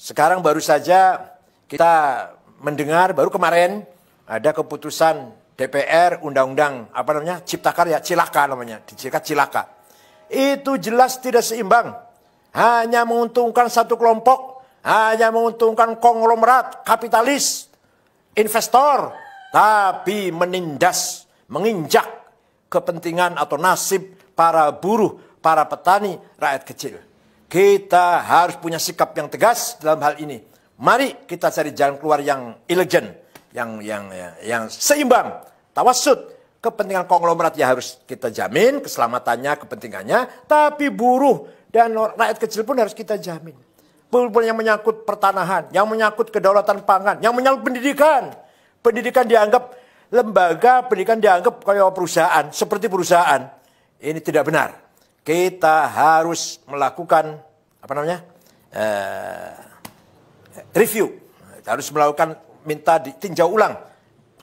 sekarang baru saja kita mendengar, baru kemarin ada keputusan DPR Undang-Undang Cipta Karya, Cilaka namanya, Cilaka. Itu jelas tidak seimbang. Hanya menguntungkan satu kelompok, hanya menguntungkan konglomerat, kapitalis, investor, tapi menindas, menginjak kepentingan atau nasib para buruh, para petani, rakyat kecil. Kita harus punya sikap yang tegas dalam hal ini. Mari kita cari jalan keluar yang elegan, yang seimbang, tawassut. Kepentingan konglomerat ya harus kita jamin, keselamatannya, kepentingannya. Tapi buruh dan rakyat kecil pun harus kita jamin. Yang menyangkut pertanahan, yang menyangkut kedaulatan pangan, yang menyangkut pendidikan. Pendidikan dianggap lembaga, pendidikan dianggap kayak perusahaan, seperti perusahaan. Ini tidak benar. Kita harus melakukan review. Kita harus melakukan minta ditinjau ulang,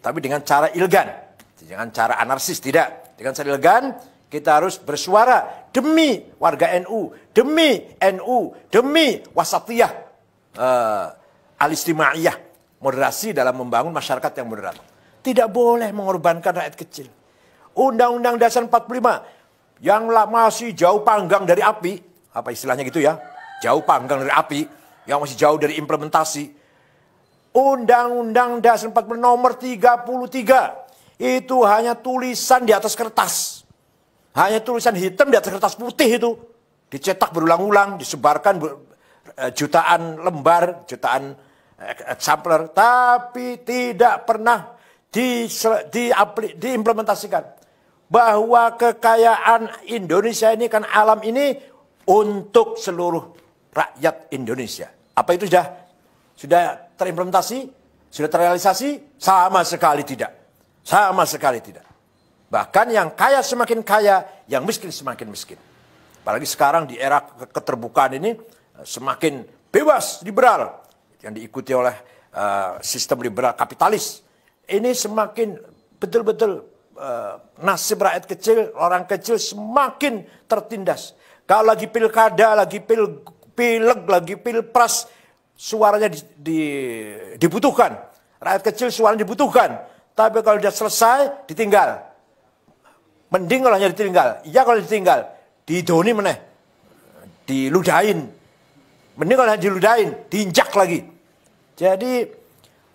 tapi dengan cara elegan. Jangan cara anarkis, tidak. Dengan cara elegan, kita harus bersuara demi warga NU, demi wasatiyah, al-istimaiyah, moderasi dalam membangun masyarakat yang moderat. Tidak boleh mengorbankan rakyat kecil. Undang-Undang Dasar 45 yang masih jauh panggang dari api, apa istilahnya gitu ya, jauh panggang dari api, yang masih jauh dari implementasi. Undang-Undang Dasar 45 nomor 33 itu hanya tulisan di atas kertas. Hanya tulisan hitam di atas kertas putih itu. Dicetak berulang-ulang, disebarkan jutaan lembar, jutaan sampler. Tapi tidak pernah diimplementasikan. Bahwa kekayaan Indonesia ini kan alam ini untuk seluruh rakyat Indonesia. Apa itu sudah terimplementasi? Sudah terrealisasi? Sama sekali tidak. Sama sekali tidak. Bahkan yang kaya semakin kaya, yang miskin semakin miskin. Apalagi sekarang di era keterbukaan ini semakin bebas, liberal. Yang diikuti oleh sistem liberal kapitalis. Ini semakin betul-betul nasib rakyat kecil, orang kecil semakin tertindas. Kalau lagi pilkada, lagi pileg, lagi pilpres, suaranya dibutuhkan. Rakyat kecil suaranya dibutuhkan. Tapi kalau sudah selesai, ditinggal. Mending kalau hanya ditinggal. Iya kalau ditinggal, didoni meneh. Diludahin. Mending kalau hanya diludahin, diinjak lagi. Jadi,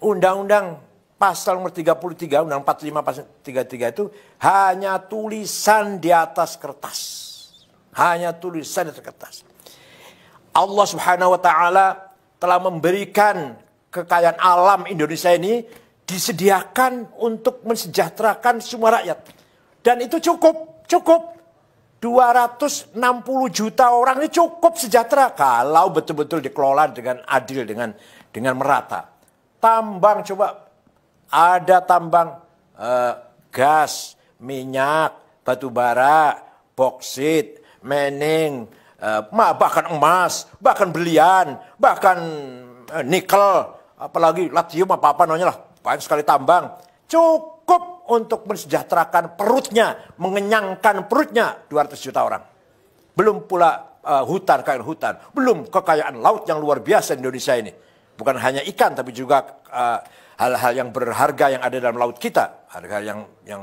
Undang-Undang Pasal nomor 33, Undang 45 Pasal 33 itu hanya tulisan di atas kertas. Hanya tulisan di atas kertas. Allah Subhanahu wa Ta'ala telah memberikan kekayaan alam Indonesia ini disediakan untuk mensejahterakan semua rakyat. Dan itu cukup. 260 juta orang ini cukup sejahtera kalau betul-betul dikelola dengan adil, dengan merata. Tambang coba, ada tambang gas, minyak, batu bara, boksit, mening, bahkan emas, bahkan berlian, bahkan nikel, apalagi lithium apa namanya lah. Banyak sekali tambang, cukup untuk mensejahterakan perutnya, mengenyangkan perutnya 200 juta orang. Belum pula kekayaan hutan, belum kekayaan laut yang luar biasa di Indonesia ini. Bukan hanya ikan, tapi juga hal-hal yang berharga yang ada dalam laut kita, harga yang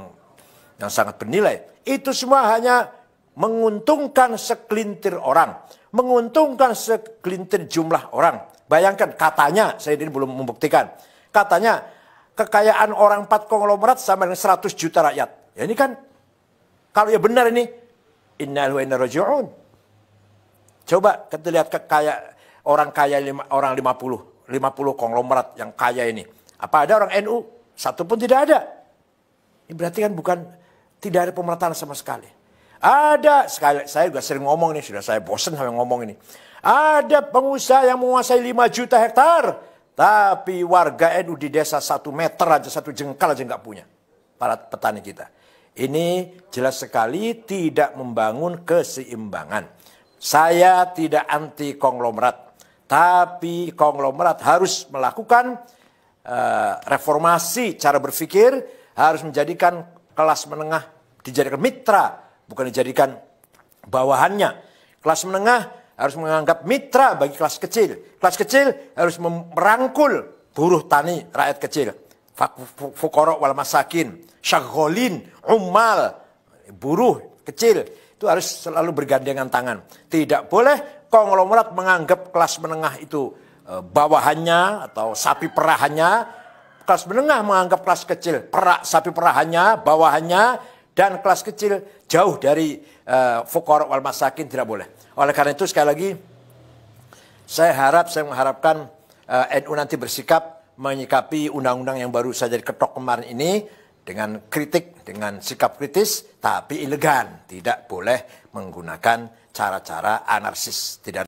sangat bernilai. Itu semua hanya menguntungkan segelintir orang, menguntungkan segelintir jumlah orang. Bayangkan, katanya, saya ini belum membuktikan, katanya kekayaan orang 4 konglomerat sama dengan 100 juta rakyat. Ya ini kan, kalau ya benar ini, innal wa inna raji'un. Coba kita lihat orang kaya orang 50 konglomerat yang kaya ini. Apa ada orang NU? Satu pun tidak ada. Ini berarti kan tidak ada pemerataan sama sekali. Ada, saya juga sering ngomong ini, sudah saya bosan sama ngomong ini. Ada pengusaha yang menguasai 5 juta hektar. Tapi warga NU di desa 1 meter aja, 1 jengkal aja nggak punya. Para petani kita. Ini jelas sekali tidak membangun keseimbangan. Saya tidak anti konglomerat. Tapi konglomerat harus melakukan reformasi cara berpikir. Harus menjadikan kelas menengah dijadikan mitra. Bukan dijadikan bawahannya. Kelas menengah harus menganggap mitra bagi kelas kecil. Kelas kecil harus merangkul buruh tani, rakyat kecil. Fuqara wal masakin, syagholin, ummal, buruh kecil. Itu harus selalu bergandengan tangan. Tidak boleh konglomerat menganggap kelas menengah itu bawahannya atau sapi perahannya. Kelas menengah menganggap kelas kecil perak sapi perahannya, bawahannya, dan kelas kecil jauh dari fuqara wal masakin, tidak boleh. Oleh karena itu sekali lagi saya mengharapkan NU nanti bersikap menyikapi undang-undang yang baru saja diketok kemarin ini dengan kritik, dengan sikap kritis, tapi elegan. Tidak boleh menggunakan cara-cara anarkis. Tidak